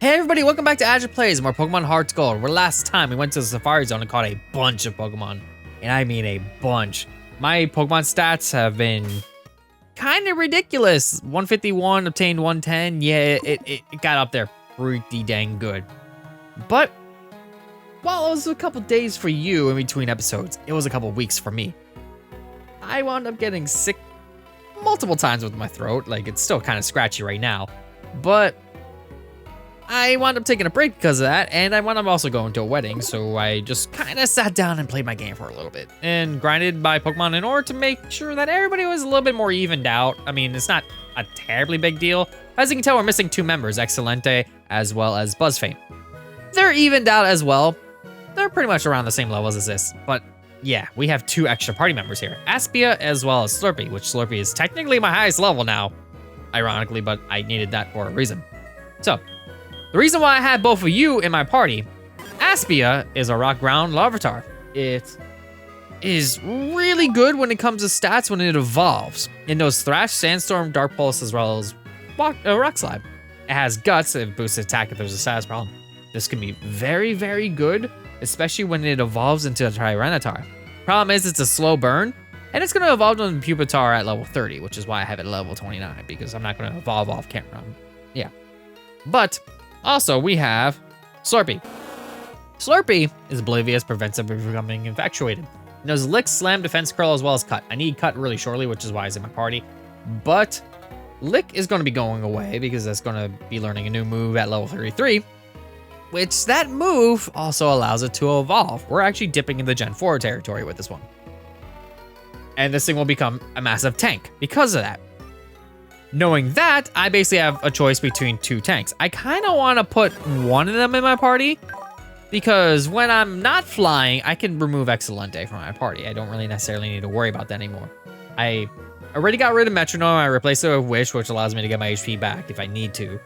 Hey everybody, welcome back to Azure Plays, more Pokemon HeartGold, where last time we went to the Safari Zone and caught a bunch of Pokemon. And I mean a bunch. My Pokemon stats have been kind of ridiculous. 151, obtained 110. Yeah, it got up there pretty dang good. But, while it was a couple days for you in between episodes, it was a couple weeks for me. I wound up getting sick multiple times with my throat. Like, it's still kind of scratchy right now. But I wound up taking a break because of that, and I wound up also going to a wedding, so I just kind of sat down and played my game for a little bit, and grinded my Pokemon in order to make sure that everybody was a little bit more evened out. I mean, it's not a terribly big deal. As you can tell, we're missing two members, Excelente as well as Buzzfame. They're evened out as well. They're pretty much around the same levels as this, but yeah, we have two extra party members here, Aspia as well as Slurpee, which Slurpee is technically my highest level now, ironically, but I needed that for a reason. So, the reason why I had both of you in my party, Aspia is a rock ground Larvitar. It is really good when it comes to stats when it evolves. It knows Thrash, Sandstorm, Dark Pulse, as well as Rock Slide. It has Guts, it boosts attack if there's a status problem. This can be very, very good, especially when it evolves into a Tyranitar. Problem is, it's a slow burn, and it's going to evolve on Pupitar at level 30, which is why I have it at level 29, because I'm not going to evolve off camera. Yeah. But also, we have Slurpee. Slurpee is oblivious, prevents it from becoming infatuated. It knows Lick, Slam, Defense Curl, as well as Cut. I need Cut really shortly, which is why it's in my party. But Lick is going to be going away because that's going to be learning a new move at level 33, which that move also allows it to evolve. We're actually dipping into Gen 4 territory with this one. And this thing will become a massive tank because of that. Knowing that, I basically have a choice between two tanks. I kind of want to put one of them in my party because when I'm not flying, I can remove Excelente from my party. I don't really necessarily need to worry about that anymore. I already got rid of Metronome. I replaced it with Wish, which allows me to get my HP back if I need to.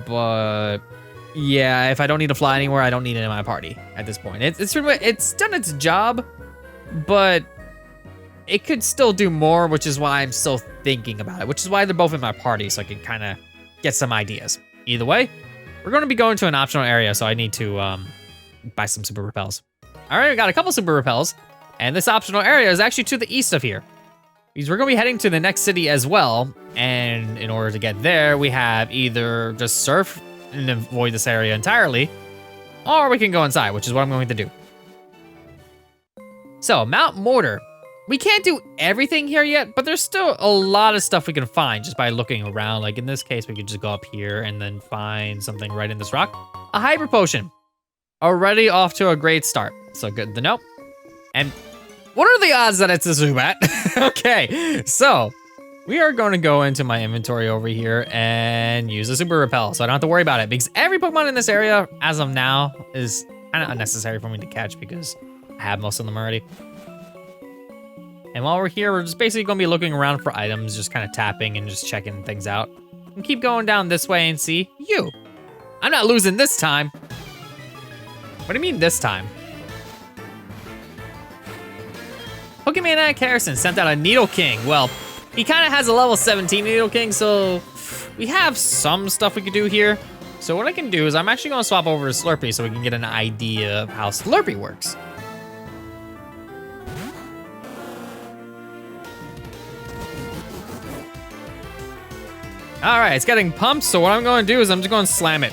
But yeah, if I don't need to fly anywhere, I don't need it in my party at this point. It's done its job, but it could still do more, which is why I'm still thinking about it, which is why they're both in my party, so I can kind of get some ideas. Either way, we're going to be going to an optional area, so I need to buy some Super Repels. All right, we got a couple Super Repels, and this optional area is actually to the east of here, because we're going to be heading to the next city as well, and in order to get there, we have either just surf and avoid this area entirely, or we can go inside, which is what I'm going to do. So, Mount Mortar. We can't do everything here yet, but there's still a lot of stuff we can find just by looking around. Like in this case, we could just go up here and then find something right in this rock. A Hyper Potion. Already off to a great start. So good to know. And what are the odds that it's a Zubat? Okay, so we are going to go into my inventory over here and use a Super Repel, so I don't have to worry about it, because every Pokemon in this area, as of now, is kind of unnecessary for me to catch because I have most of them already. And while we're here, we're just basically going to be looking around for items, just kind of tapping and just checking things out. And keep going down this way and see you. I'm not losing this time. What do you mean this time? Pokemaniac Harrison sent out a Nidoking. Well, he kind of has a level 17 Nidoking, so we have some stuff we could do here. So what I can do is I'm actually going to swap over to Slurpee so we can get an idea of how Slurpee works. All right, it's getting pumped, so what I'm going to do is I'm just going to slam it.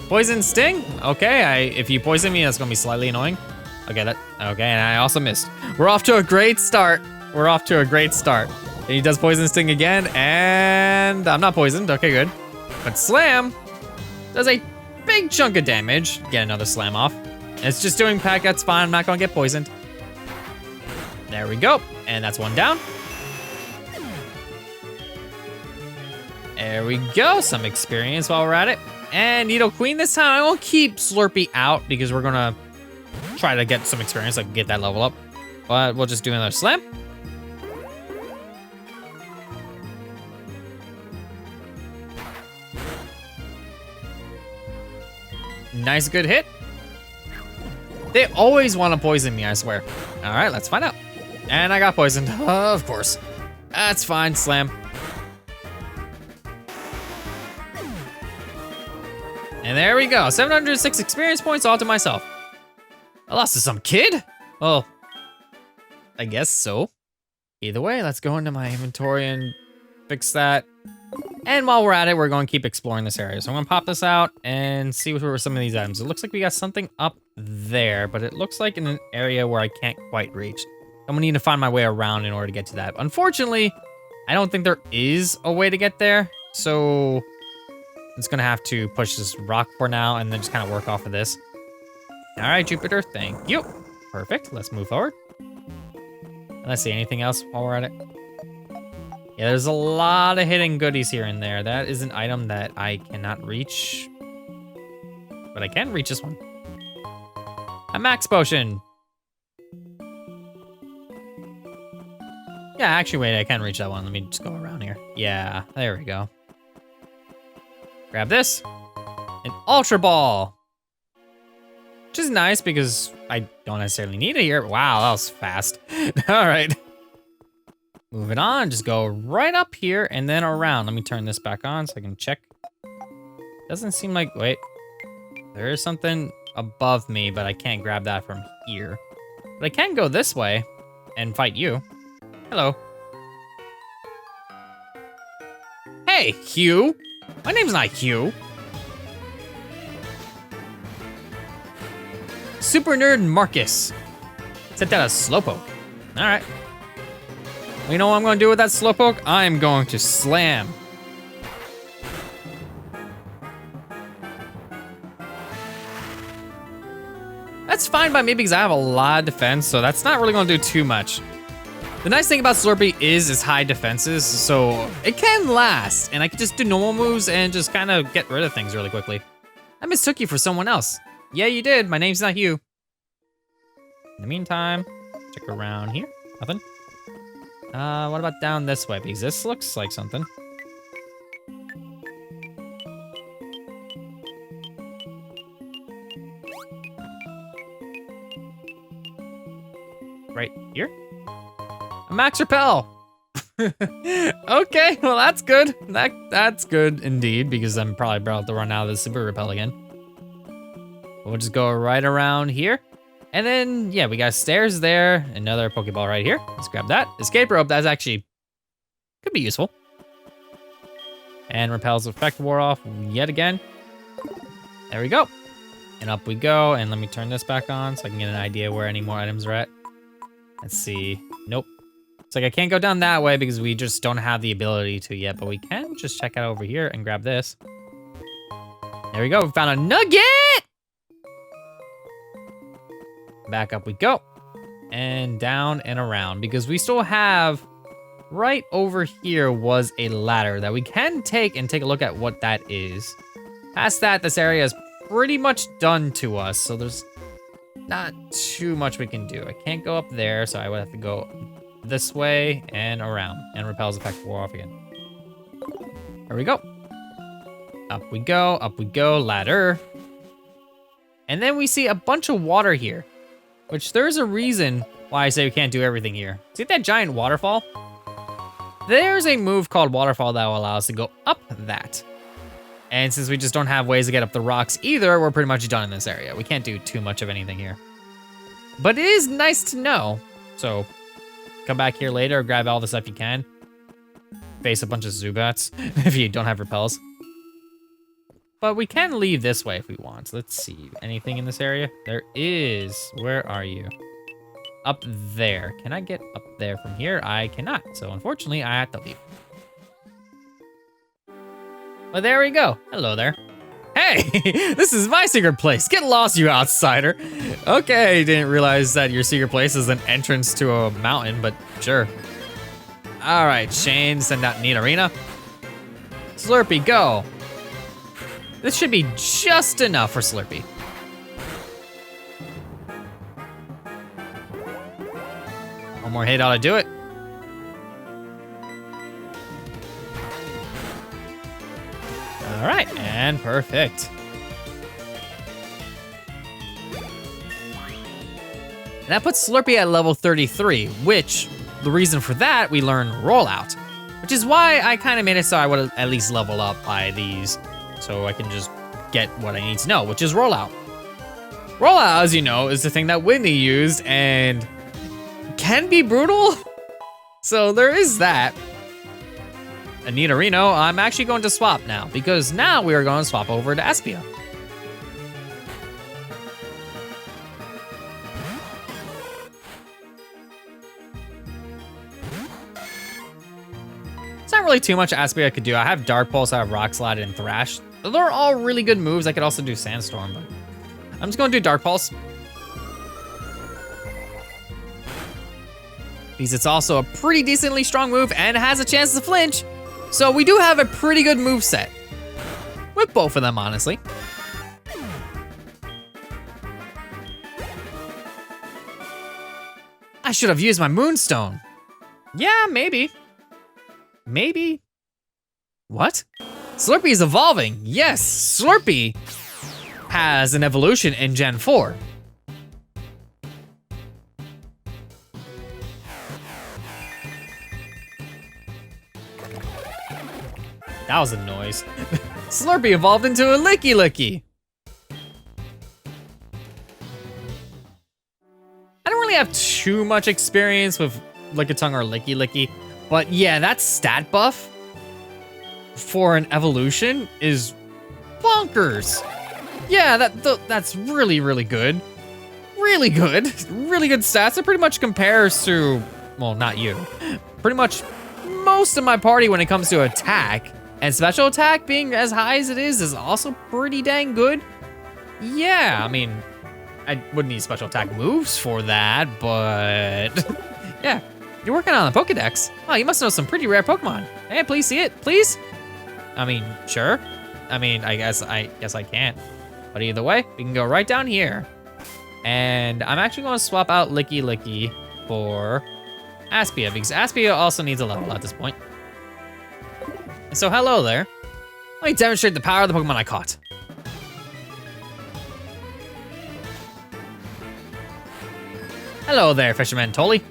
Poison Sting? Okay, if you poison me, that's going to be slightly annoying. Okay, and I also missed. We're off to a great start. And he does Poison Sting again, and I'm not poisoned. Okay, good. But Slam does a big chunk of damage. Get another Slam off. And it's just doing pack, that's fine. I'm not going to get poisoned. There we go. And that's one down. There we go, some experience while we're at it. And Nidoqueen this time, I won't keep Slurpee out because we're gonna try to get some experience so I can get that level up. But we'll just do another Slam. Nice, good hit. They always want to poison me, I swear. All right, let's find out. And I got poisoned, of course. That's fine, Slam. And there we go, 706 experience points all to myself. I lost to some kid? Well, I guess so. Either way, let's go into my inventory and fix that. And while we're at it, we're going to keep exploring this area. So I'm going to pop this out and see what were some of these items. It looks like we got something up there, but it looks like in an area where I can't quite reach. I'm going to need to find my way around in order to get to that. Unfortunately, I don't think there is a way to get there. So I'm just going to have to push this rock for now and then just kind of work off of this. All right, Jupiter, thank you. Perfect, let's move forward. Let's see, anything else while we're at it? Yeah, there's a lot of hidden goodies here and there. That is an item that I cannot reach. But I can reach this one. A max potion. Yeah, actually, wait, I can reach that one. Let me just go around here. Yeah, there we go. Grab this. An Ultra Ball. Which is nice because I don't necessarily need it here. Wow, that was fast. All right. Moving on, just go right up here and then around. Let me turn this back on so I can check. Doesn't seem like, wait. There is something above me, but I can't grab that from here. But I can go this way and fight you. Hello. Hey, Hugh. My name's not Hugh. Super Nerd Marcus. Set that as Slowpoke. All right. Well, you know what I'm going to do with that Slowpoke? I'm going to slam. That's fine by me because I have a lot of defense, so that's not really going to do too much. The nice thing about Slurpee is its high defenses, so it can last, and I can just do normal moves and just kind of get rid of things really quickly. I mistook you for someone else. Yeah, you did. My name's not Hugh. In the meantime, check around here. Nothing. What about down this way? Because this looks like something. Right here? A Max Repel! Okay, well that's good. That's good indeed, because I'm probably about to run out of the Super Repel again. We'll just go right around here. And then, yeah, we got stairs there. Another Pokeball right here. Let's grab that. Escape rope, that's actually, could be useful. And Repel's effect wore off yet again. There we go. And up we go. And let me turn this back on so I can get an idea where any more items are at. Let's see. Nope. It's like I can't go down that way because we just don't have the ability to yet, but we can just check out over here and grab this. There we go. We found a nugget! Back up we go. And down and around because we still have right over here was a ladder that we can take and take a look at what that is. Past that, this area is pretty much done to us, so there's not too much we can do. I can't go up there, so I would have to go this way and around. And Repel's effect wore off again. There we go. Up we go, ladder. And then we see a bunch of water here, which there's a reason why I say we can't do everything here. See that giant waterfall? There's a move called Waterfall that will allow us to go up that. And since we just don't have ways to get up the rocks either, we're pretty much done in this area. We can't do too much of anything here. But it is nice to know. So come back here later, grab all the stuff you can. Face a bunch of Zubats if you don't have repels. But we can leave this way if we want. Let's see, anything in this area? There is, where are you? Up there. Can I get up there from here? I cannot, so unfortunately I have to leave. Well, there we go. Hello there. Hey, this is my secret place. Get lost, you outsider. Okay, didn't realize that your secret place is an entrance to a mountain, but sure. All right, Shane, send out Nidorina. Slurpee, go. This should be just enough for Slurpee. One more hit ought to do it. All right, and perfect. And that puts Slurpee at level 33, which, the reason for that, we learn Rollout, which is why I kind of made it so I would at least level up by these, so I can just get what I need to know, which is rollout. Rollout, as you know, is the thing that Whitney used and can be brutal. So there is that. Anita Reno, I'm actually going to swap now because now we are going to swap over to Espia. It's not really too much Espia I could do. I have Dark Pulse, I have Rock Slide, and Thrash. They're all really good moves. I could also do Sandstorm, but I'm just going to do Dark Pulse. Because it's also a pretty decently strong move and it has a chance to flinch. So we do have a pretty good move set. With both of them, honestly. I should have used my Moonstone. Yeah, maybe. Maybe. What? Slurpee is evolving. Yes, Slurpee has an evolution in Gen 4. That was a noise. Slurpee evolved into a Licky Licky. I don't really have too much experience with Lickitung or Licky Licky, but yeah, that stat buff for an evolution is bonkers. Yeah, that's really, really good. Really good. Really good stats. It pretty much compares to, well, not you. Pretty much most of my party when it comes to attack. And special attack being as high as it is also pretty dang good. Yeah, I mean, I wouldn't need special attack moves for that, but yeah. You're working on the Pokedex. Oh, you must know some pretty rare Pokemon. Hey, please see it, please? I mean, sure. I mean, I guess I can't. But either way, we can go right down here. And I'm actually going to swap out Licky Licky for Aspia, because Aspia also needs a level at this point. So hello there. Let me demonstrate the power of the Pokemon I caught. Hello there, Fisherman Tully.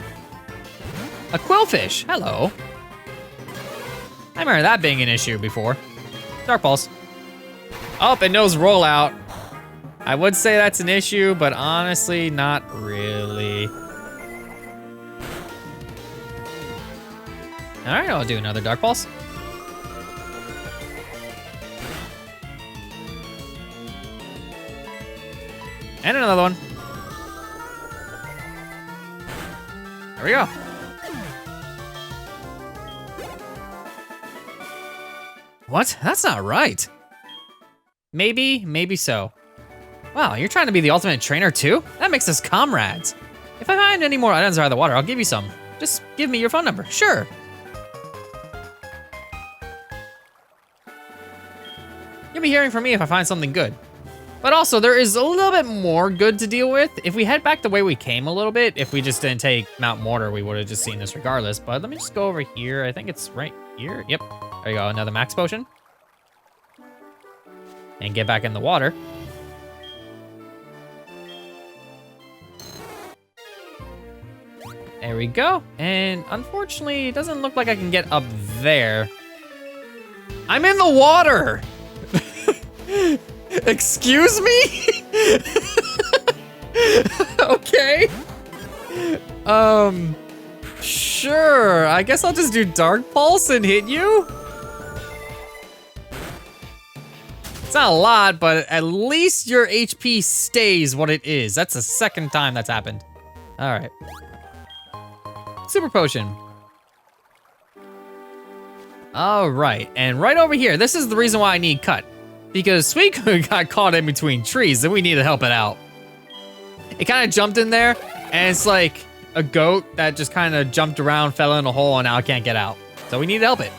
A Quillfish, hello. I remember that being an issue before. Dark Pulse. Oh, it knows Rollout. I would say that's an issue, but honestly, not really. All right, I'll do another Dark Pulse. And another one. There we go. What? That's not right. Maybe so. Wow, you're trying to be the ultimate trainer too? That makes us comrades. If I find any more items out of the water, I'll give you some. Just give me your phone number, sure. You'll be hearing from me if I find something good. But also, there is a little bit more good to deal with. If we head back the way we came a little bit, if we just didn't take Mount Mortar, we would have just seen this regardless. But let me just go over here. I think it's right here. Yep. There you go, another max potion. And get back in the water. There we go. And unfortunately, it doesn't look like I can get up there. I'm in the water! Excuse me? Okay. Sure. I guess I'll just do Dark Pulse and hit you. It's not a lot, but at least your HP stays what it is. That's the second time that's happened. All right. Super Potion. All right, and right over here, this is the reason why I need Cut. Because Suicune got caught in between trees and we need to help it out. It kind of jumped in there, and it's like a goat that just kind of jumped around, fell in a hole, and now it can't get out. So we need to help it.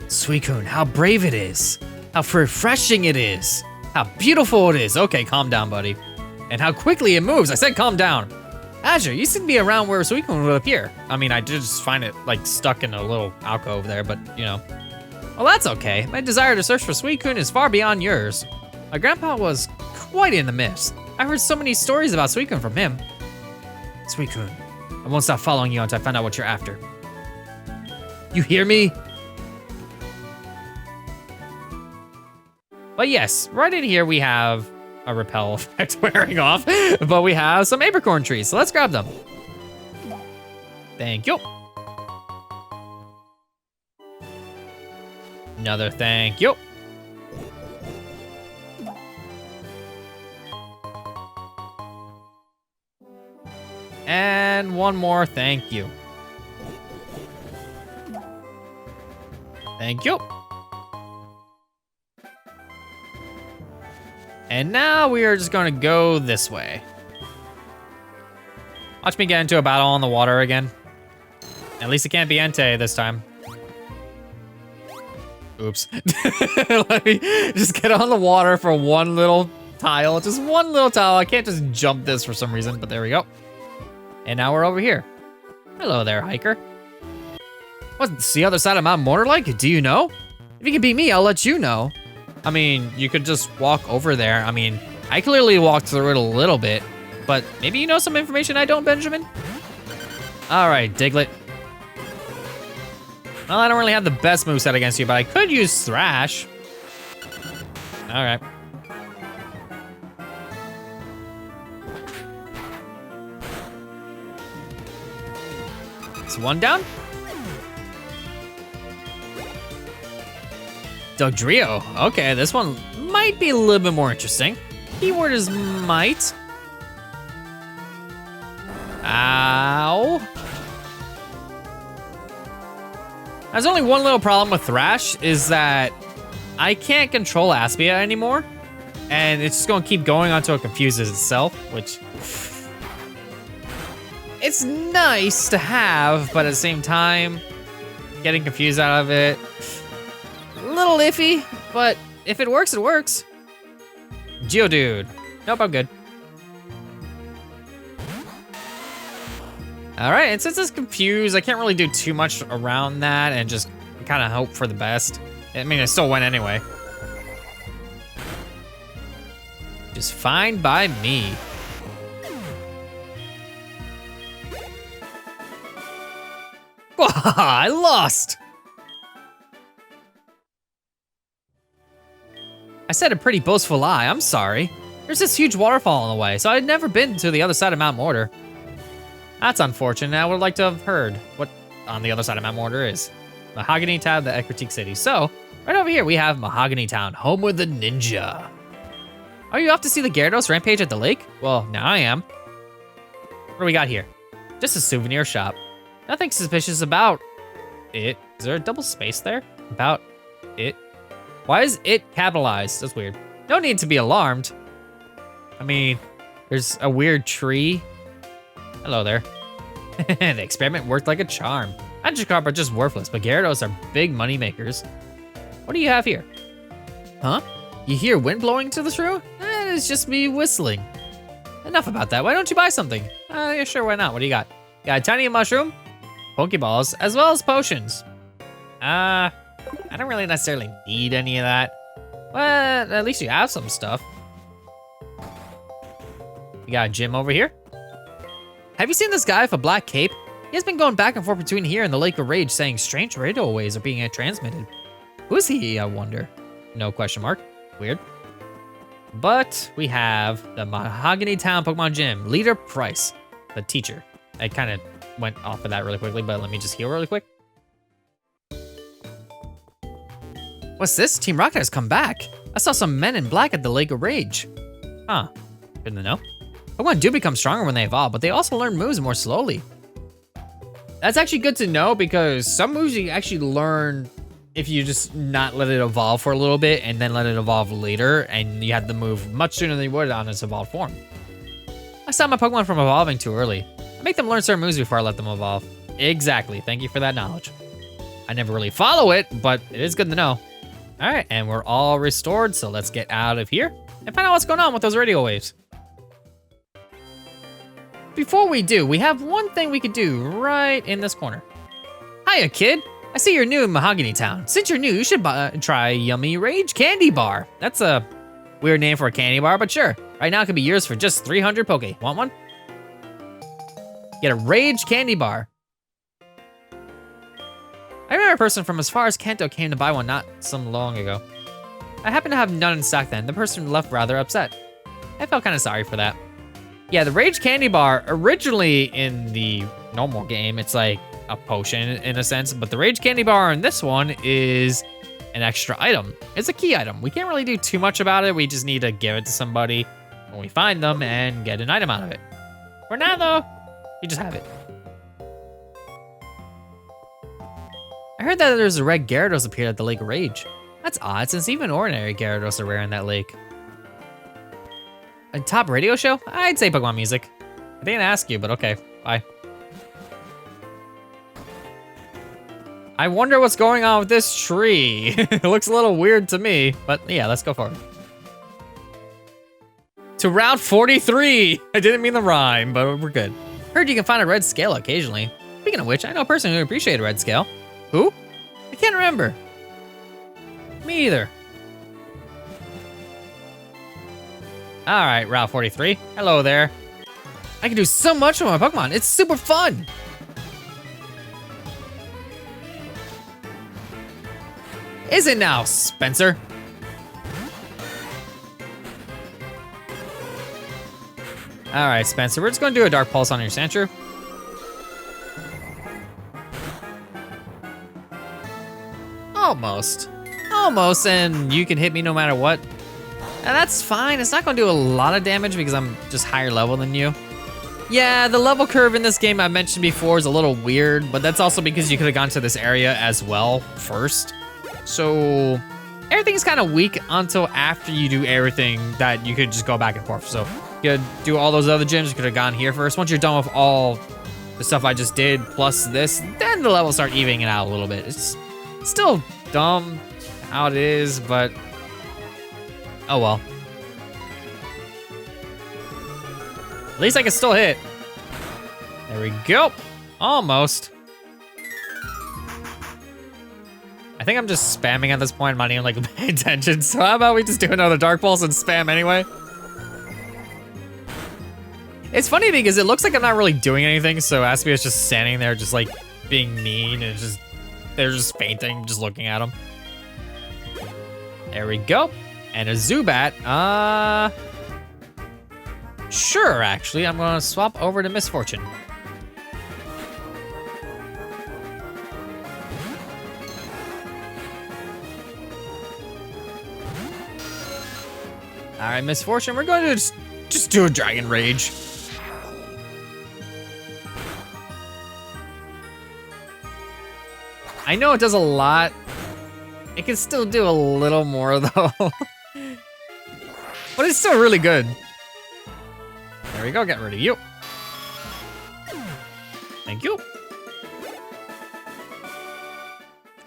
Suicune, how brave it is. How refreshing it is. How beautiful it is. Okay, calm down, buddy. And how quickly it moves. I said calm down. Azure, you seem to be around where Suicune would appear. I mean, I did just find it like stuck in a little alcove there, but you know. Well, that's okay. My desire to search for Suicune is far beyond yours. My grandpa was quite in the mist. I heard so many stories about Suicune from him. Suicune, I won't stop following you until I find out what you're after. You hear me? But yes, right in here we have a repel effect wearing off, but we have some apricorn trees, so let's grab them. Thank you. Another thank you. And one more thank you. Thank you. And now we are just gonna go this way. Watch me get into a battle on the water again. At least it can't be Entei this time. Oops. Let me just get on the water for one little tile. Just one little tile. I can't just jump this for some reason, but there we go. And now we're over here. Hello there, hiker. What's the other side of Mount Mortar like? Do you know? If you can beat me, I'll let you know. I mean, you could just walk over there. I mean, I clearly walked through it a little bit, but maybe you know some information I don't, Benjamin? All right, Diglett. Well, I don't really have the best moveset against you, but I could use Thrash. All right. It's one down. Dugtrio. Okay, this one might be a little bit more interesting. Keyword is might. Ow. There's only one little problem with Thrash is that I can't control Aspia anymore. And it's just gonna keep going until it confuses itself, which it's nice to have, but at the same time, getting confused out of it, a little iffy, but if it works, it works. Geodude. Nope, I'm good. All right, and since it's confused, I can't really do too much around that and just kind of hope for the best. I mean, it still went anyway. Just fine by me. I lost! I said a pretty boastful lie, I'm sorry. There's this huge waterfall on the way, so I'd never been to the other side of Mount Mortar. That's unfortunate. I would like to have heard what on the other side of Mount Mortar is. Mahogany Town, the Ecruteak City. So, right over here we have Mahogany Town, home with the ninja. Are you off to see the Gyarados rampage at the lake? Well, now I am. What do we got here? Just a souvenir shop. Nothing suspicious about it. Is there a double space there? About it? Why is it capitalized? That's weird. No need to be alarmed. I mean, there's a weird tree. Hello there. The experiment worked like a charm. Magikarp are just worthless, but Gyarados are big money makers. What do you have here? Huh? You hear wind blowing to the shrew? It's just me whistling. Enough about that. Why don't you buy something? Yeah, sure, why not? What do you got? Got a tiny mushroom, Pokeballs, as well as potions. I don't really necessarily need any of that. But at least you have some stuff. You got a gym over here. Have you seen this guy with a black cape? He has been going back and forth between here and the Lake of Rage saying strange radio waves are being transmitted. Who is he, I wonder? No question mark. Weird. But we have the Mahogany Town Pokemon Gym, Leader Price, the teacher. I kind of went off of that really quickly, but let me just heal really quick. What's this? Team Rocket has come back. I saw some men in black at the Lake of Rage. Huh, good to know. Pokemon do become stronger when they evolve, but they also learn moves more slowly. That's actually good to know because some moves you actually learn if you just not let it evolve for a little bit and then let it evolve later, and you have the move much sooner than you would on its evolved form. I stop my Pokemon from evolving too early. I make them learn certain moves before I let them evolve. Exactly, thank you for that knowledge. I never really follow it, but it is good to know. All right, and we're all restored, so let's get out of here and find out what's going on with those radio waves. Before we do, we have one thing we could do right in this corner. Hiya, kid. I see you're new in Mahogany Town. Since you're new, you should try Yummy Rage Candy Bar. That's a weird name for a candy bar, but sure. Right now it could be yours for just 300 Poke. Want one? Get a Rage Candy Bar. I remember a person from as far as Kanto came to buy one not so long ago. I happened to have none in stock then. The person left rather upset. I felt kind of sorry for that. Yeah, the Rage Candy Bar, originally in the normal game, it's like a potion in a sense, but the Rage Candy Bar in this one is an extra item. It's a key item. We can't really do too much about it. We just need to give it to somebody when we find them and get an item out of it. For now, though, you just have it. I heard that there's a red Gyarados appeared at the Lake of Rage. That's odd, since even ordinary Gyarados are rare in that lake. A top radio show? I'd say Pokemon music. I didn't ask you, but okay, bye. I wonder what's going on with this tree. It looks a little weird to me, but yeah, let's go forward. To Route 43. I didn't mean the rhyme, but we're good. Heard you can find a red scale occasionally. Speaking of which, I know a person who would appreciate a red scale. Who? I can't remember. Me either. All right, Route 43. Hello there. I can do so much with my Pokemon. It's super fun. Is it now, Spencer? All right, Spencer, we're just gonna do a Dark Pulse on your Sandshrew. Almost. Almost, and you can hit me no matter what. And that's fine. It's not gonna do a lot of damage because I'm just higher level than you. Yeah, the level curve in this game I mentioned before is a little weird, but that's also because you could have gone to this area as well first. So everything's kind of weak until after you do everything that you could just go back and forth. So you could do all those other gyms, you could have gone here first. Once you're done with all the stuff I just did, plus this, then the levels start evening it out a little bit. It's still dumb how it is, but oh well. At least I can still hit. There we go. Almost. I think I'm just spamming at this point. I'm not even like paying attention. So how about we just do another Dark Pulse and spam anyway? It's funny because it looks like I'm not really doing anything. So Aspia is just standing there, just like being mean, and just they're just fainting, just looking at him. There we go. And a Zubat. Sure, actually, I'm gonna swap over to Misfortune. All right, Misfortune, we're going to just do a Dragon Rage. I know it does a lot. It can still do a little more though. But it's still really good. There we go, get rid of you. Thank you.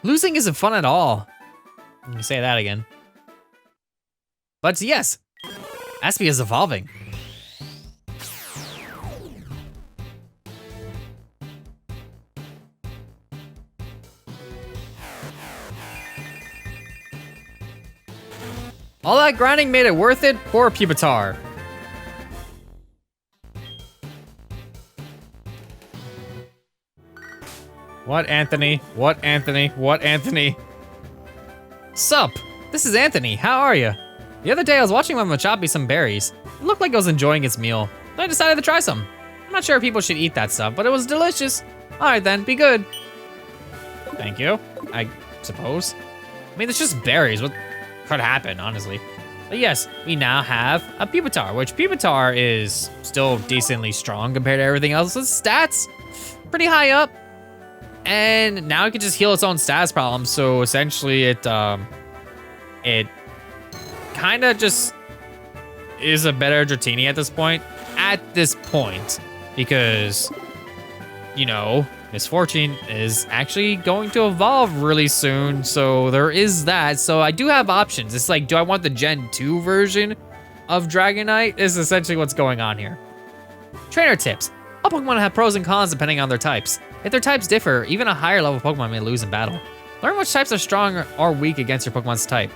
Losing isn't fun at all. Let me say that again. But yes, Aspia is evolving. All that grinding made it worth it? Poor Pupitar. What, Anthony? What, Anthony? What, Anthony? Sup? This is Anthony. How are you? The other day I was watching my Machop eat some berries. It looked like it was enjoying its meal, so I decided to try some. I'm not sure if people should eat that stuff, but it was delicious. All right then, be good. Thank you, I suppose. I mean, it's just berries. What could happen, honestly? But yes, we now have a Pupitar, which Pupitar is still decently strong compared to everything else. Its stats, pretty high up. And now it can just heal its own stats problems. So essentially it kind of just is a better Dratini at this point. Because, you know, Misfortune is actually going to evolve really soon, so there is that. So I do have options. It's like, do I want the Gen 2 version of Dragonite? Is essentially what's going on here. Trainer tips. All Pokemon have pros and cons depending on their types. If their types differ, even a higher level Pokemon may lose in battle. Learn which types are strong or weak against your Pokemon's type.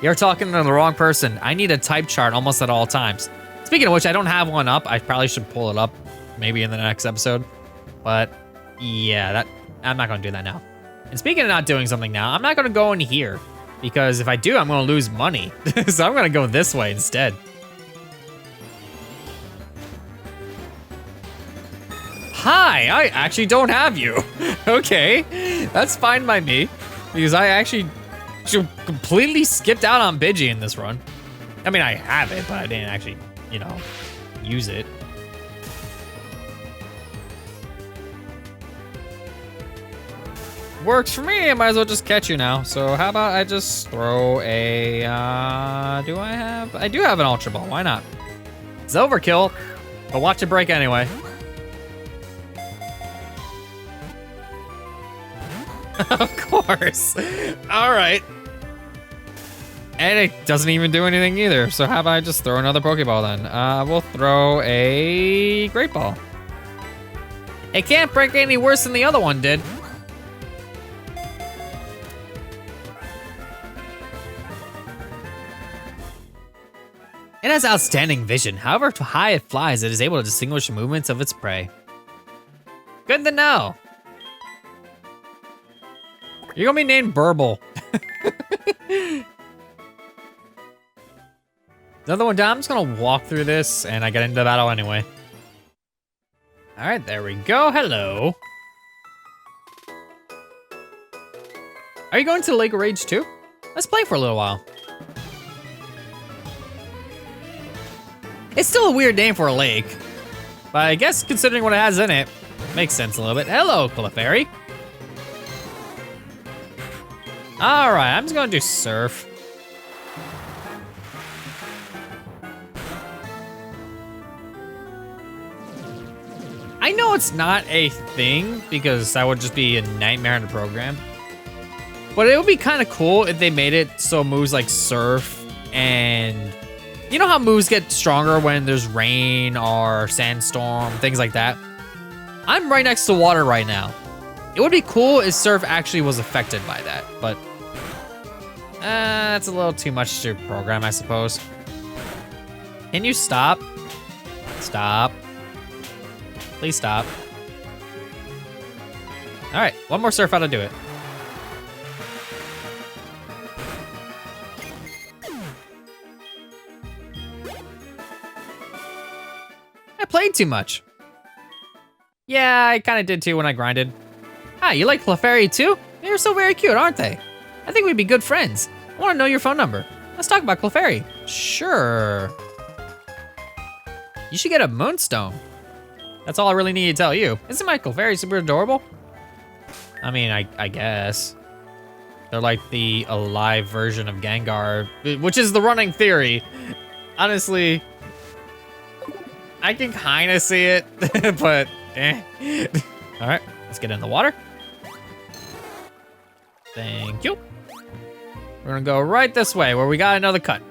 You're talking to the wrong person. I need a type chart almost at all times. Speaking of which, I don't have one up. I probably should pull it up maybe in the next episode. But yeah, I'm not gonna do that now. And speaking of not doing something now, I'm not gonna go in here because if I do, I'm gonna lose money. So I'm gonna go this way instead. Hi, I actually don't have you. Okay, that's fine by me because I actually completely skipped out on Pidgey in this run. I mean, I have it, but I didn't actually, you know, use it. Works for me, I might as well just catch you now. So how about I just throw a, I do have an Ultra Ball, why not? It's overkill, but watch it break anyway. Of course. All right. And it doesn't even do anything either. So how about I just throw another Pokeball then? We'll throw a Great Ball. It can't break any worse than the other one did. It has outstanding vision. However high it flies, it is able to distinguish the movements of its prey. Good to know. You're gonna be named Burble. Another one down. I'm just gonna walk through this and I get into battle anyway. All right, there we go. Hello. Are you going to the Lake of Rage too? Let's play for a little while. It's still a weird name for a lake, but I guess considering what it has in it, makes sense a little bit. Hello, Clefairy. All right, I'm just gonna do Surf. I know it's not a thing because that would just be a nightmare in the program. But it would be kind of cool if they made it so moves like Surf and you know how moves get stronger when there's rain or sandstorm, things like that? I'm right next to water right now. It would be cool if Surf actually was affected by that, but that's a little too much to program, I suppose. Can you stop? Stop. Please stop. All right, one more Surf, how to do it. I played too much. Yeah, I kind of did too when I grinded. Ah, you like Clefairy too? They're so very cute, aren't they? I think we'd be good friends. I want to know your phone number. Let's talk about Clefairy. Sure. You should get a Moonstone. That's all I really need to tell you. Isn't my Clefairy super adorable? I mean, I guess. They're like the alive version of Gengar, which is the running theory. Honestly, I can kind of see it, but eh. All right, let's get in the water. Thank you. We're gonna go right this way where we got another cut.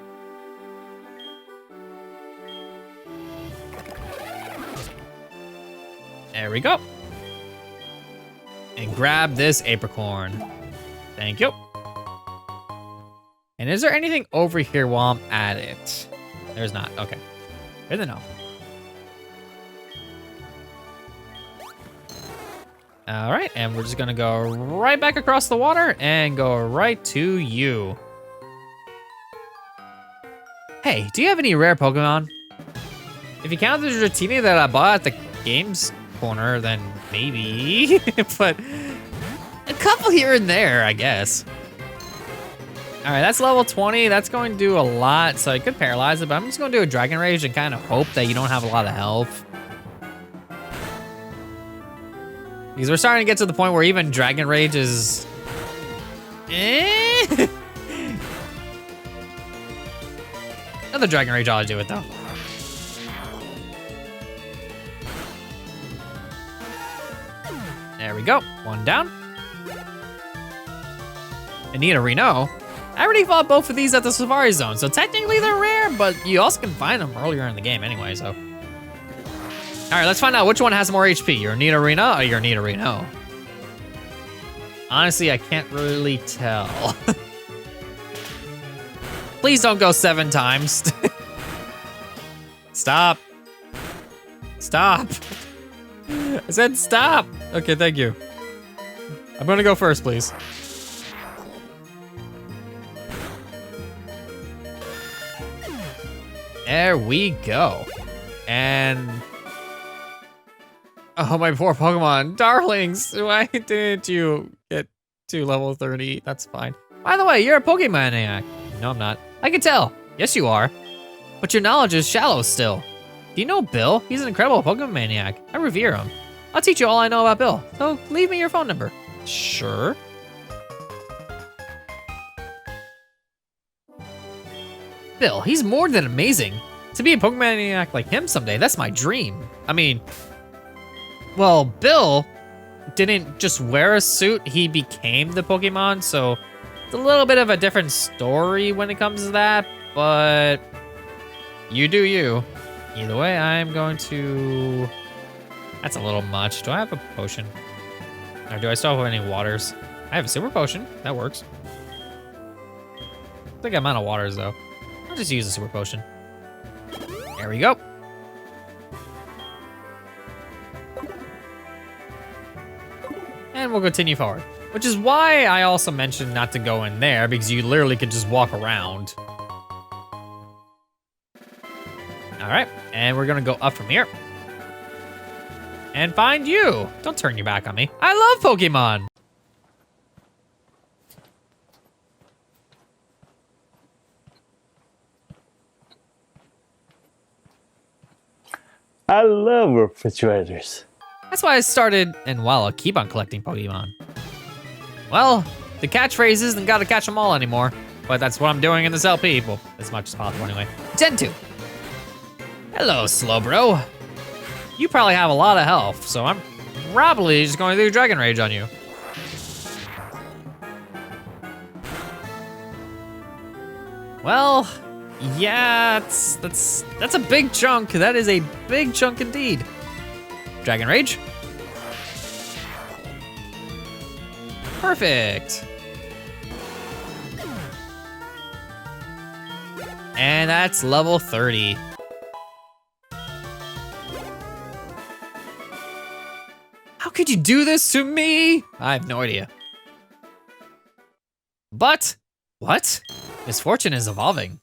There we go. And grab this apricorn. Thank you. And is there anything over here while I'm at it? There's not, okay. Good to know. All right, and we're just gonna go right back across the water and go right to you. Hey, do you have any rare Pokemon? If you count the Dratini that I bought at the games corner, then maybe, but a couple here and there, I guess. All right, that's level 20. That's going to do a lot, so I could paralyze it, but I'm just gonna do a Dragon Rage and kind of hope that you don't have a lot of health. Because we're starting to get to the point where even Dragon Rage is... Another Dragon Rage ought to do it, though. There we go. One down. Anita Reno. I already fought both of these at the Safari Zone, so technically they're rare, but you also can find them earlier in the game anyway, so... All right, let's find out which one has more HP, your Nita Reno or your Nita Reno. Honestly, I can't really tell. Please don't go 7 times. Stop. Stop. I said stop. Okay, thank you. I'm gonna go first, please. There we go. And oh, my poor Pokemon. Darlings, why didn't you get to level 30? That's fine. By the way, you're a Pokemaniac. No, I'm not. I can tell. Yes, you are. But your knowledge is shallow still. Do you know Bill? He's an incredible Pokemaniac. I revere him. I'll teach you all I know about Bill. So leave me your phone number. Sure. Bill, he's more than amazing. To be a Pokemaniac like him someday, that's my dream. I mean, well, Bill didn't just wear a suit, he became the Pokemon, so it's a little bit of a different story when it comes to that, but you do you. Either way, I'm going to... That's a little much. Do I have a potion? Or do I still have any waters? I have a super potion. That works. I think I'm out of waters, though. I'll just use a super potion. There we go. And we'll continue forward. Which is why I also mentioned not to go in there, because you literally could just walk around. All right, and we're gonna go up from here. And find you. Don't turn your back on me. I love Pokemon. I love refrigerators. That's why I started, and well, I'll keep on collecting Pokemon. Well, the catchphrase isn't gotta catch them all anymore, but that's what I'm doing in this LP, well, as much as possible anyway. Tend to. Hello, Slowbro. You probably have a lot of health, so I'm probably just going to do Dragon Rage on you. Well, yeah, that's a big chunk. That is a big chunk indeed. Dragon Rage. Perfect. And that's level 30. How could you do this to me? I have no idea. But, what? Misfortune is evolving.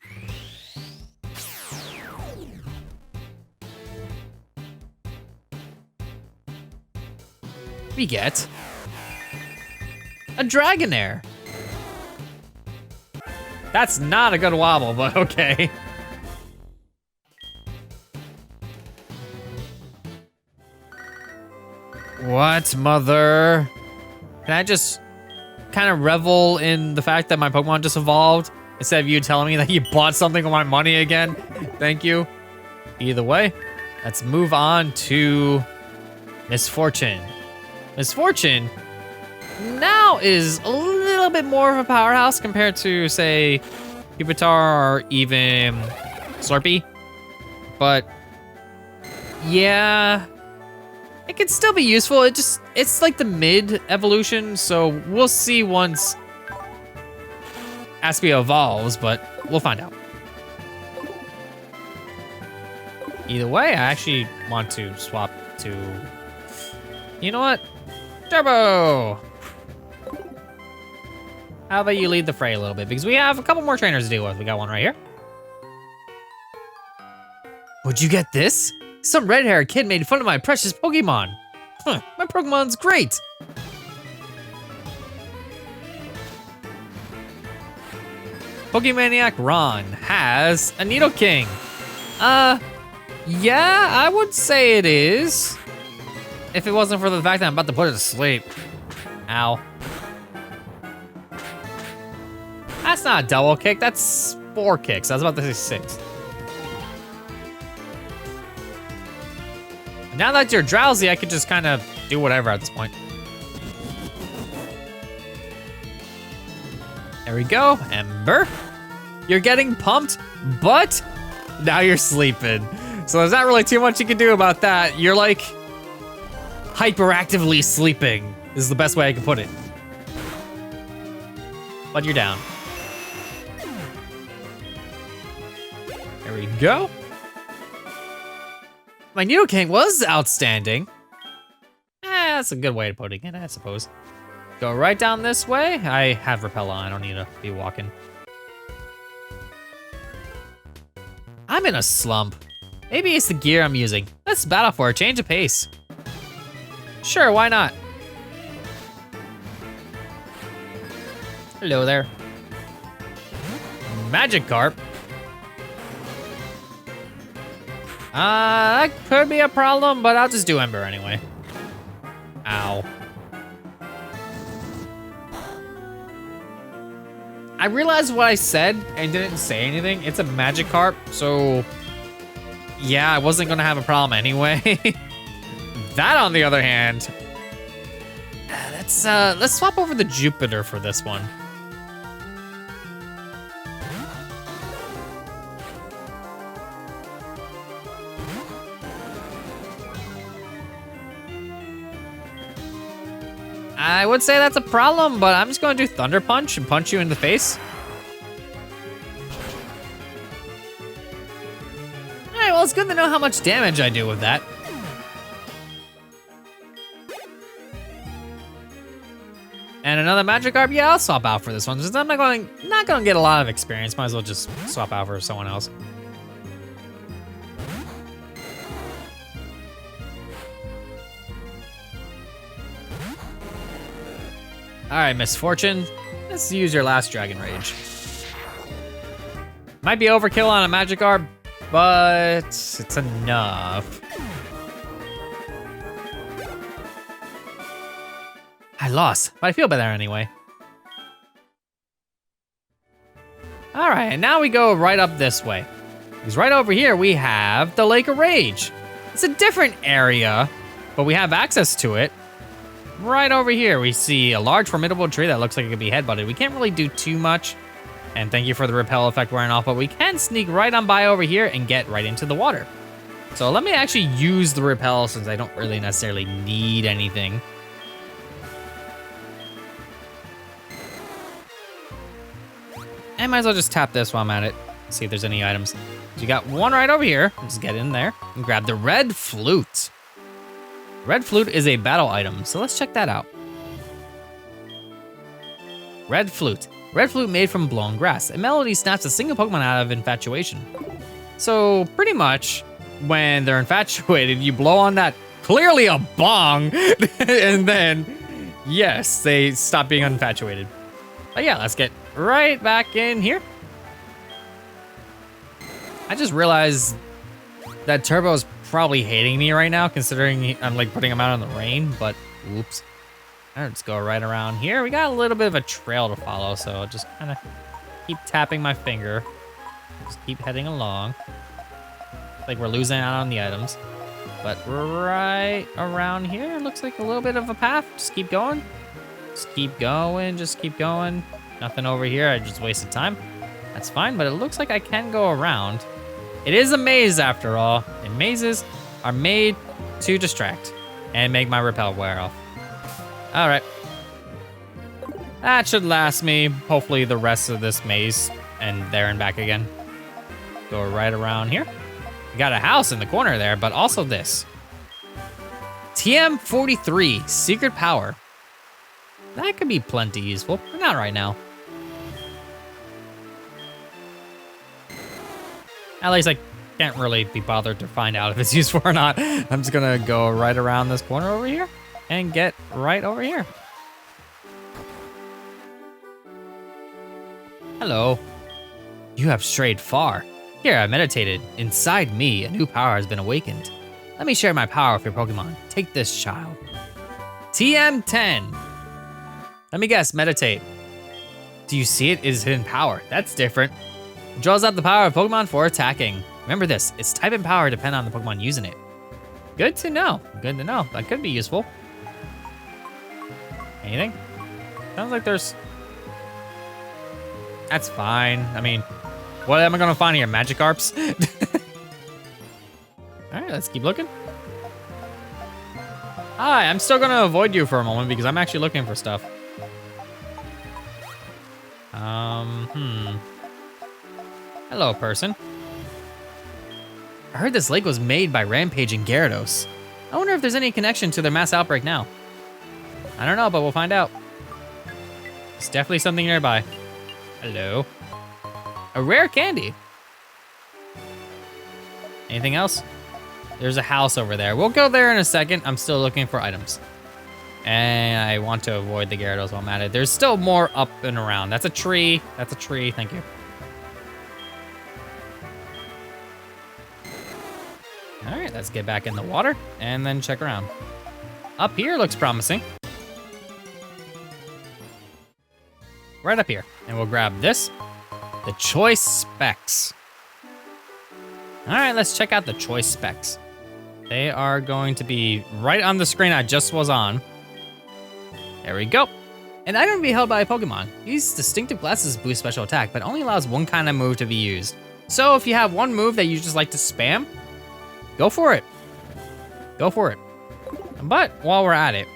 We get a Dragonair. That's not a good wobble, but okay. What, mother? Can I just kind of revel in the fact that my Pokemon just evolved instead of you telling me that you bought something with my money again? Thank you. Either way, let's move on to Misfortune. Misfortune now is a little bit more of a powerhouse compared to, say, Pupitar or even Slurpee. But yeah, it can still be useful. It's like the mid evolution, so we'll see once Aspia evolves, but we'll find out. Either way, I actually want to swap to, you know what? Turbo! How about you lead the fray a little bit? Because we have a couple more trainers to deal with. We got one right here. Would you get this? Some red-haired kid made fun of my precious Pokemon. Huh, my Pokemon's great. Pokemaniac Ron has a Nidoking. Yeah, I would say it is. If it wasn't for the fact that I'm about to put it to sleep. Ow. That's not a double kick, that's 4 kicks. I was about to say 6. Now that you're drowsy, I could just kind of do whatever at this point. There we go, Ember. You're getting pumped, but now you're sleeping. So there's not really too much you can do about that. You're like hyperactively sleeping is the best way I can put it. But you're down. There we go. My Nidoking was outstanding. That's a good way of putting it, I suppose. Go right down this way. I have rappel on. I don't need to be walking. I'm in a slump. Maybe it's the gear I'm using. Let's battle for a change of pace. Sure, why not? Hello there. Magikarp. That could be a problem, but I'll just do Ember anyway. Ow. I realized what I said and didn't say anything. It's a Magikarp, so yeah, I wasn't gonna have a problem anyway. That, on the other hand, let's swap over the Jupiter for this one. I would say that's a problem, but I'm just gonna do Thunder Punch and punch you in the face. All right, well, it's good to know how much damage I do with that. And another Magikarp, yeah, I'll swap out for this one, since I'm not gonna get a lot of experience. Might as well just swap out for someone else. All right, Misfortune, let's use your last Dragon Rage. Might be overkill on a Magikarp, but it's enough. I lost, but I feel better anyway. All right, and now we go right up this way. Because right over here, we have the Lake of Rage. It's a different area, but we have access to it. Right over here, we see a large formidable tree that looks like it could be headbutted. We can't really do too much. And thank you for the repel effect wearing off, but we can sneak right on by over here and get right into the water. So let me actually use the repel since I don't really necessarily need anything. And might as well just tap this while I'm at it. See if there's any items. So you got one right over here. Just get in there and grab the Red Flute. Red Flute is a battle item, so let's check that out. Red Flute. Red Flute made from blown grass. A melody snaps a single Pokemon out of infatuation. So pretty much, when they're infatuated, you blow on that, clearly a bong, and then, yes, they stop being infatuated. But yeah, let's get right back in here. I just realized that Turbo's probably hating me right now, considering I'm like putting him out in the rain, but oops. All right, let's go right around here. We got a little bit of a trail to follow, so I'll just kind of keep tapping my finger. Just keep heading along. Like we're losing out on the items. But right around here, looks like a little bit of a path. Just keep going. Just keep going, just keep going. Nothing over here, I just wasted time. That's fine, but it looks like I can go around. It is a maze after all, and mazes are made to distract and make my repel wear off. All right. That should last me, hopefully, the rest of this maze and there and back again. Go right around here. We got a house in the corner there, but also this. TM43, Secret Power. That could be plenty useful, but not right now. At least I can't really be bothered to find out if it's useful or not. I'm just gonna go right around this corner over here and get right over here. Hello. You have strayed far. Here, I meditated. Inside me, a new power has been awakened. Let me share my power with your Pokemon. Take this, child. TM10. Let me guess, meditate. Do you see it? It is hidden power. That's different. It draws out the power of Pokemon for attacking. Remember this, its type and power depend on the Pokemon using it. Good to know. Good to know. That could be useful. Anything? Sounds like there's... That's fine. I mean, what am I gonna find here? Magikarps? All right, let's keep looking. Hi, I'm still gonna avoid you for a moment because I'm actually looking for stuff. Hello, person. I heard this lake was made by rampaging Gyarados. I wonder if there's any connection to their mass outbreak now. I don't know, but we'll find out. There's definitely something nearby. Hello. A rare candy. Anything else? There's a house over there. We'll go there in a second. I'm still looking for items. And I want to avoid the Gyarados while I'm at it. There's still more up and around. That's a tree. That's a tree. Thank you. All right, let's get back in the water and then check around. Up here looks promising. Right up here. And we'll grab this. The choice specs. All right, let's check out the choice specs. They are going to be right on the screen I just was on. There we go. An item can be held by a Pokemon. These distinctive glasses boost special attack, but only allows one kind of move to be used. So if you have one move that you just like to spam, go for it. Go for it. But while we're at it,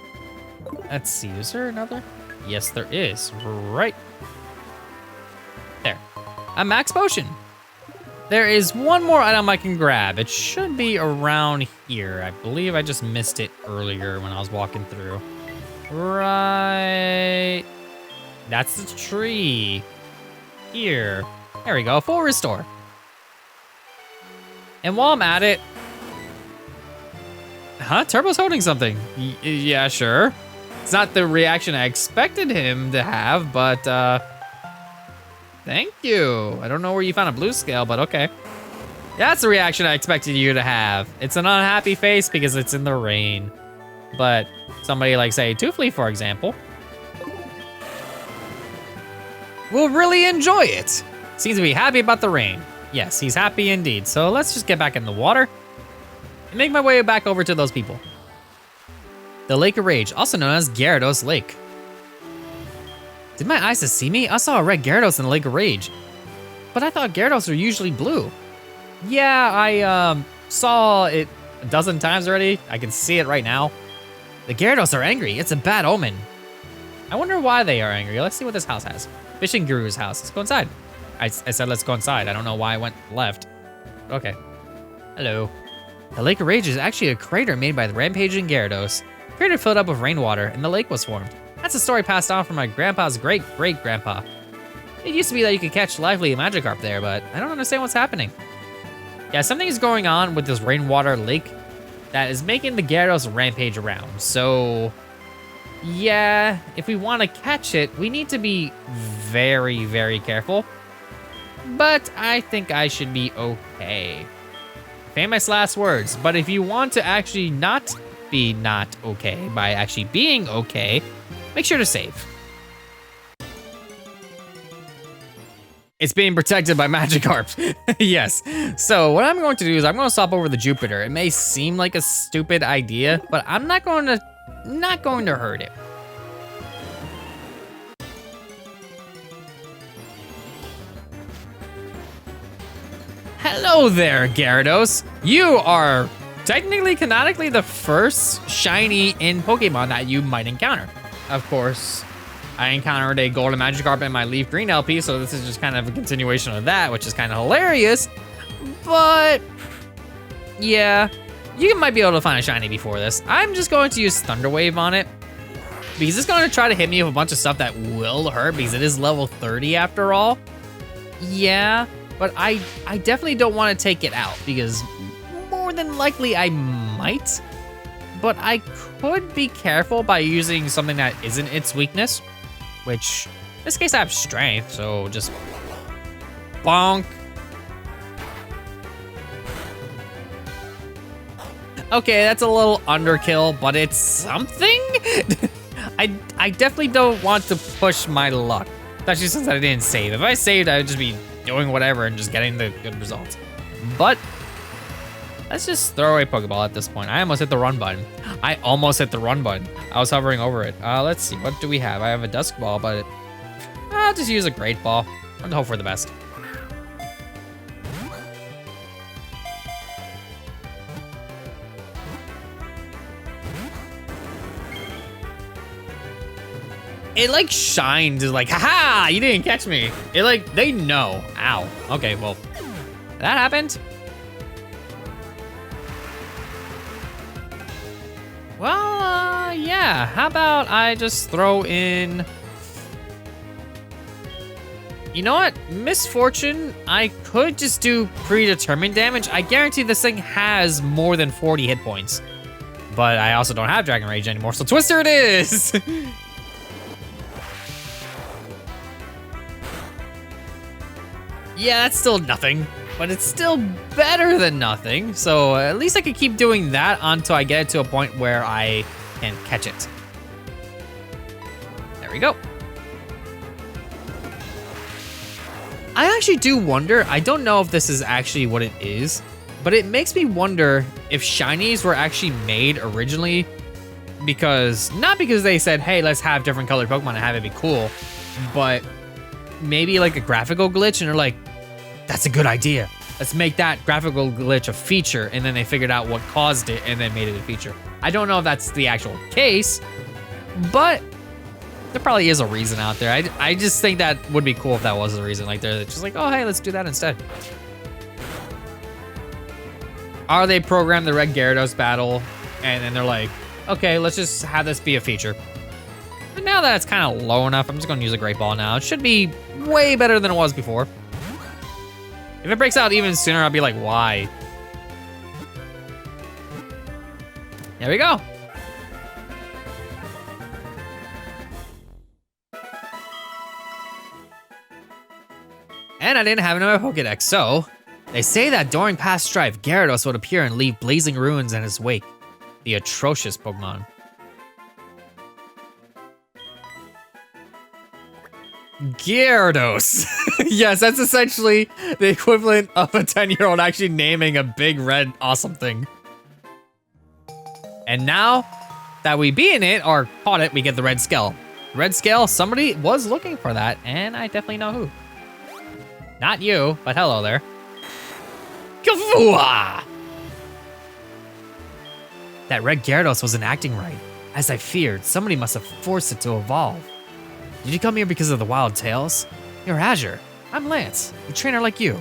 let's see, is there another? Yes, there is, right there. A max potion. There is one more item I can grab. It should be around here. I believe I just missed it earlier when I was walking through. Right. That's the tree. Here. There we go, full restore. And while I'm at it, Turbo's holding something. Yeah, sure. It's not the reaction I expected him to have, but thank you. I don't know where you found a blue scale, but okay. That's the reaction I expected you to have. It's an unhappy face because it's in the rain. But somebody like, say, Toofly, for example, will really enjoy it. Seems to be happy about the rain. Yes, he's happy indeed. So let's just get back in the water and make my way back over to those people. The Lake of Rage, also known as Gyarados Lake. Did my eyes deceive me? I saw a red Gyarados in the Lake of Rage, but I thought Gyarados are usually blue. Yeah, I saw it a dozen times already. I can see it right now. The Gyarados are angry. It's a bad omen. I wonder why they are angry. Let's see what this house has. Fishing Guru's house. Let's go inside. I said let's go inside. I don't know why I went left. Okay. Hello. The Lake of Rage is actually a crater made by the rampaging Gyarados. The crater filled up with rainwater, and the lake was formed. That's a story passed on from my grandpa's great-great-grandpa. It used to be that you could catch lively Magikarp there, but I don't understand what's happening. Yeah, something is going on with this rainwater lake that is making the Gyarados rampage around. So, yeah, if we want to catch it, we need to be very, very careful. But I think I should be okay. Famous last words, but if you want to actually not be not okay by actually being okay, make sure to save. It's being protected by Magikarp. Yes. So what I'm going to do is I'm going to stop over the Jupiter. It may seem like a stupid idea, but I'm not going to hurt it. Hello there, Gyarados. You are technically, canonically, the first shiny in Pokemon that you might encounter. Of course, I encountered a golden Magikarp in my Leaf Green LP, so this is just kind of a continuation of that, which is kind of hilarious. But yeah, you might be able to find a shiny before this. I'm just going to use Thunder Wave on it because it's going to try to hit me with a bunch of stuff that will hurt because it is level 30 after all. Yeah, but I definitely don't want to take it out because more than likely I might. But I could be careful by using something that isn't its weakness, which in this case I have strength, so just bonk. Okay, that's a little underkill, but it's something. I definitely don't want to push my luck, especially since I didn't save. If I saved, I would just be doing whatever and just getting the good results. But let's just throw away Pokeball at this point. I almost hit the run button. I almost hit the run button. I was hovering over it. Let's see, what do we have? I have a Dusk Ball, but I'll just use a Great Ball and hope for the best. It like shined, like, haha, you didn't catch me. It like, they know. Ow. Okay, well, that happened. Well, Yeah, how about I just throw in... You know what? Misfortune, I could just do predetermined damage. I guarantee this thing has more than 40 hit points. But I also don't have Dragon Rage anymore, so Twister it is! Yeah, that's still nothing, but it's still better than nothing. So at least I can keep doing that until I get it to a point where I can catch it. There we go. I actually do wonder, I don't know if this is actually what it is, but it makes me wonder if shinies were actually made originally because, not because they said, hey, let's have different colored Pokemon and have it be cool, but maybe like a graphical glitch and they're like, that's a good idea. Let's make that graphical glitch a feature, and then they figured out what caused it and then made it a feature. I don't know if that's the actual case, but there probably is a reason out there. I just think that would be cool if that was the reason. Like they're just like, oh, hey, let's do that instead. Are they programmed the Red Gyarados battle, and then they're like, okay, let's just have this be a feature. But now that it's kind of low enough, I'm just gonna use a Great Ball now. It should be way better than it was before. If it breaks out even sooner, I'll be like, why? There we go. And I didn't have it in my Pokédex, so they say that during past strife, Gyarados would appear and leave blazing ruins in his wake. The atrocious Pokemon. Gyarados. Yes, that's essentially the equivalent of a 10-year-old actually naming a big red awesome thing. And now that we beat it or caught it, we get the red scale. Red scale, somebody was looking for that, and I definitely know who. Not you, but hello there. Kavua! That red Gyarados wasn't acting right. As I feared, somebody must have forced it to evolve. Did you come here because of the wild tales? You're Azure. I'm Lance, a trainer like you.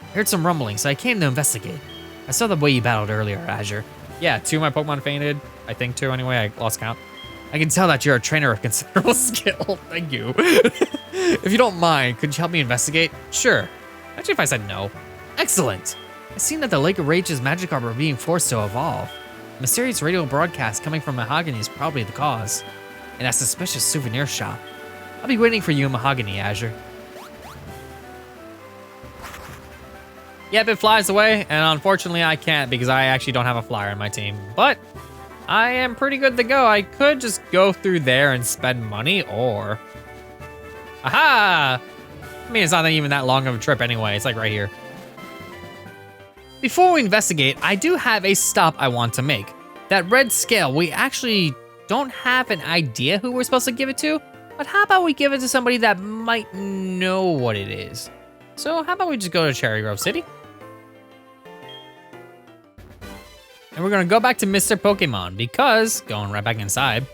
I heard some rumbling, so I came to investigate. I saw the way you battled earlier, Azure. Yeah, 2 of my Pokemon fainted. I think 2 anyway, I lost count. I can tell that you're a trainer of considerable skill. Thank you. If you don't mind, could you help me investigate? Sure. Actually, if I said no. Excellent. I've seen that the Lake of Rage's Magikarp are being forced to evolve. A mysterious radio broadcast coming from Mahogany is probably the cause. And a suspicious souvenir shop. I'll be waiting for you in Mahogany, Azure. Yep, it flies away, and unfortunately I can't because I actually don't have a flyer in my team. But I am pretty good to go. I could just go through there and spend money, or... Aha! I mean, it's not even that long of a trip anyway. It's like right here. Before we investigate, I do have a stop I want to make. That red scale, we actually don't have an idea who we're supposed to give it to, but how about we give it to somebody that might know what it is? So how about we just go to Cherry Grove City? And we're gonna go back to Mr. Pokemon because, going right back inside,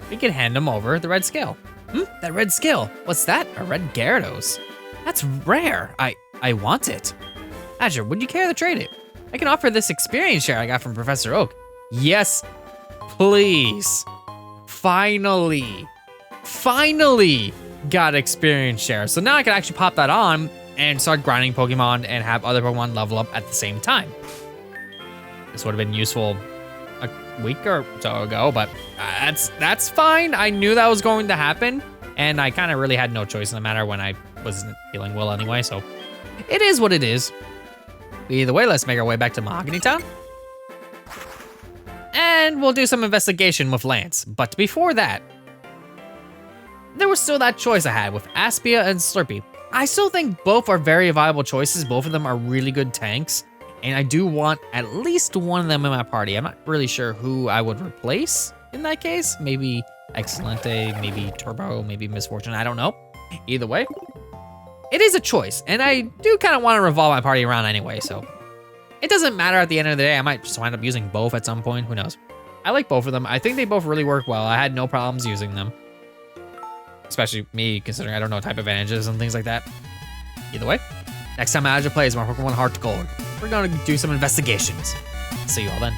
we can hand him over the red scale. That red scale, what's that? A red Gyarados. That's rare, I want it. Azure, would you care to trade it? I can offer this experience share I got from Professor Oak. Yes, please. Finally got experience share. So now I can actually pop that on and start grinding Pokemon and have other Pokemon level up at the same time. This would have been useful a week or so ago, but that's fine. I knew that was going to happen, and I kind of really had no choice in the matter when I wasn't feeling well anyway, so it is what it is. Either way, let's make our way back to Mahogany Town. And we'll do some investigation with Lance. But before that, there was still that choice I had with Aspia and Slurpee. I still think both are very viable choices. Both of them are really good tanks. And I do want at least one of them in my party. I'm not really sure who I would replace in that case. Maybe Excellente, maybe Turbo, maybe Misfortune. I don't know. Either way, it is a choice. And I do kind of want to revolve my party around anyway. So it doesn't matter at the end of the day. I might just wind up using both at some point. Who knows? I like both of them. I think they both really work well. I had no problems using them. Especially me, considering I don't know type advantages and things like that. Either way, next time Azure plays more Pokemon HeartGold, we're gonna do some investigations. See you all then.